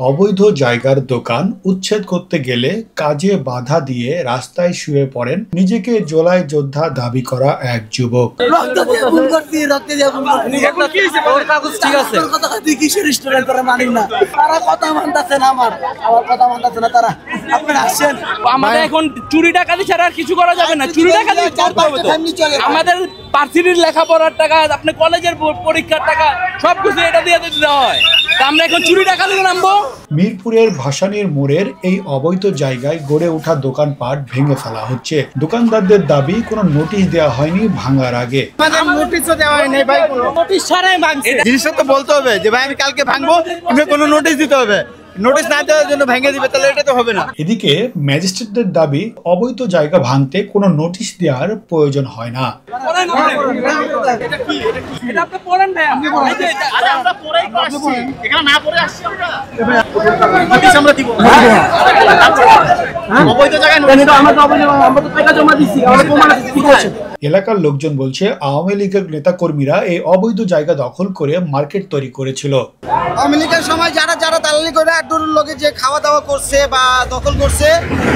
অবৈধ জায়গার দোকান উচ্ছেদ করতে গেলে কাজে বাধা দিয়ে রাস্তায় শুয়ে পড়েন নিজেকে জোলাই যোদ্ধা দাবি করা এক যুবক। আমাদের এখন চুরি ডাকাতি ছাড়া আর কিছু করা যাবে না। চুরি ডাকাতি আমাদের পার্সিটির লেখাপড়ার টাকা, আপনি কলেজের পরীক্ষার টাকা সবকিছু এটা দিয়ে দিতে হয়। আমরা এখন চুরি ডাকাতি নামবো। মিরপুরের ভাসানীর মোড়ের এই অবৈধ জায়গায় গড়ে ওঠা দোকানপাট ভেঙে ফেলা হচ্ছে। দোকানদারদের দাবি কোনো নোটিশ দেওয়া হয়নি ভাঙার আগে। নোটিশও দেওয়া হয়নি ভাই, নোটিশ ছাড়াই ভাঙছে। জিনিসটা তো বলতে হবে যে ভাই আমি কালকে ভাঙবো, কিন্তু কোনো নোটিশ দিতে হবে। নোটিশ না দেওয়ার জন্য ভেঙে দিবে, তাহলে এটা তো হবে না। এদিকে ম্যাজিস্ট্রেটদের দাবি অবৈধ জায়গা ভাঙতে কোনো নোটিশ দেওয়ার প্রয়োজন হয় না। এলাকার লোকজন বলছে আওয়ামী লীগের নেতাকর্মীরা এই অবৈধ জায়গা দখল করে মার্কেট তৈরি করেছিল। আওয়ামী লীগের সময় যারা দালালি করে একদল লোকে যে খাওয়া দাওয়া করছে বা দখল করছে,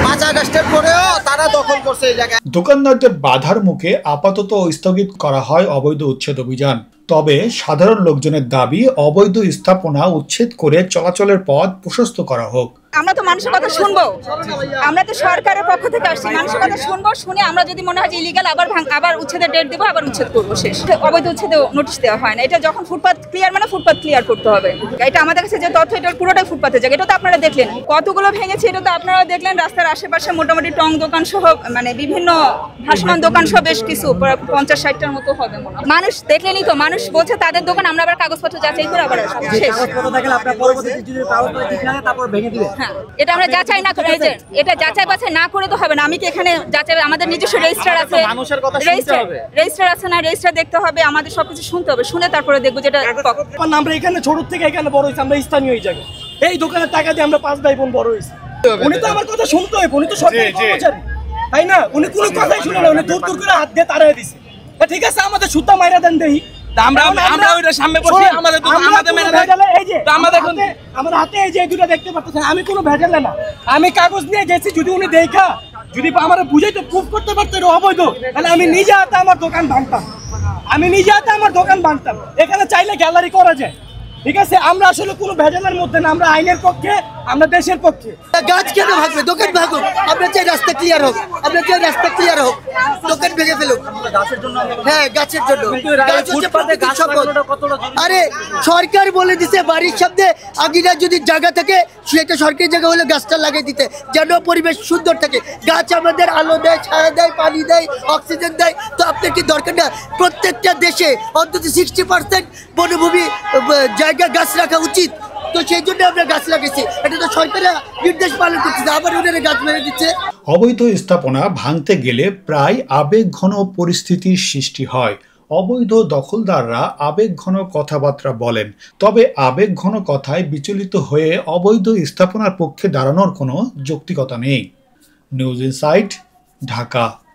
পাচার স্টেপ করেও তারা দখল করছে এই জায়গায়। দোকানদারদের বাধার মুখে আপাতত স্থগিত করা হয় অবৈধ উচ্ছেদ অভিযান। তবে সাধারণ লোকজনের দাবি অবৈধ স্থাপনা উচ্ছেদ করে চলাচলের পথ প্রশস্ত করা হোক। আমরা তো মানুষের কথা শুনবো, আমরা তো সরকারের পক্ষ থেকে আসছি, মানুষের কথা শুনবো, শুনে আমরা যদি মনে হয় যে ইলিগাল আবার উচ্ছেদের ডেট দেবো, আবার উচ্ছেদ করবো। শেষ অবৈধ উচ্ছেদে নোটিশ দেওয়া হয় না। এটা যখন ফুটপাত ক্লিয়ার, মানে ফুটপাত ক্লিয়ার করতে হবে। এটা আমাদের কাছে যে তথ্য, এটা পুরোটাই ফুটপাতের জায়গা। এটা তো আপনারা দেখলেন কতগুলো ভেঙেছে, এটা তো আপনারা দেখলেন। রাস্তার আশেপাশে মোটামুটি টং দোকান সহ, মানে বিভিন্ন ভাসমান দোকান সহ বেশ কিছু 50-60টার মতো হবে মনে হয়। মানুষ দেখলেনই তো, মানুষ বলছে তাদের দোকান, আমরা আবার কাগজপত্র যাচাই করে আবার শেষ। হ্যাঁ, এটা আমরা যাচাই না করে, এটা যাচাই বাছাই না করে তো হবে না। আমি কি এখানে যাচাই, আমাদের নিজস্ব রেজিস্টার আছে, রেজিস্টার আছে না, রেজিস্টার দেখতে হবে, আমাদের সবকিছু শুনতে হবে, শুনে তারপরে দেখবো যেটা। আমরা এখানে ছোট থেকে এখানে বড় হয়েছি, আমরা স্থানীয় এই জায়গায়। এই দোকানের টাকা দিয়ে আমরা 5 ভাই বোন বড় হয়েছি। উনি তো আমার কথা শুনতে হবে, উনি তো সরকারি কর্মচারী, তাই না? উনি কোনো কথাই শুনে না, উনি দূর দূর করে হাত দিয়ে তাড়াই দিছে। ঠিক আছে, আমাদের সুতা মাইরা দেন দেই, আমরা ওইটা সামনে বসে আমাদের মেনে আমার হাতে এই যে দুটো দেখতে পাচ্ছেন, আমি কোনো ভেজাল না, আমি কাগজ নিয়ে গেছি। যদি উনি দেখা, যদি আমার বুঝাইতে প্রুফ করতে পারতো এটা অবৈধ, তাহলে আমি নিজে হাতে আমার দোকান ভাঙতাম। এখানে চাইলে গ্যালারি করা যায়, ঠিক আছে? আমরা আসলে কোনো ভেজালের মধ্যে না, আমরা আইনের পক্ষে, আমরা দেশের পক্ষে। গাছ কেন ভাঙবে? দোকান ভাঙুক, আমরা চাই রাস্তা ক্লিয়ার হোক, দোকান ভেঙে ফেলুক। হ্যাঁ, গাছের জন্য। আরে সরকার বলে দিছে বাড়ির সামনে আগিনা যদি জায়গা থাকে, সেটা সরকারি জায়গা হলে গাছটা লাগিয়ে দিতে, যেন পরিবেশ সুন্দর থাকে। গাছ আমাদের আলো দেয়, ছায়া দেয়, পানি দেয়, অক্সিজেন দেয়। তো আপনার কি দরকার না প্রত্যেকটা দেশে অন্তত 60% বনভূমি জায়গা গাছ রাখা উচিত? তো সেই জন্য আমরা গাছ লাগাইছি। এটা তো সরকারের নির্দেশ পালন করতেছে, আবার ওনারা গাছ মেরে দিচ্ছে। অবৈধ স্থাপনা ভাঙতে গেলে প্রায় আবেগঘন পরিস্থিতির সৃষ্টি হয়। অবৈধ দখলদাররা আবেগঘন কথাবার্তা বলেন, তবে আবেগঘন কথায় বিচলিত হয়ে অবৈধ স্থাপনার পক্ষে দাঁড়ানোর কোনো যৌক্তিকতা নেই। News insight, Dhaka.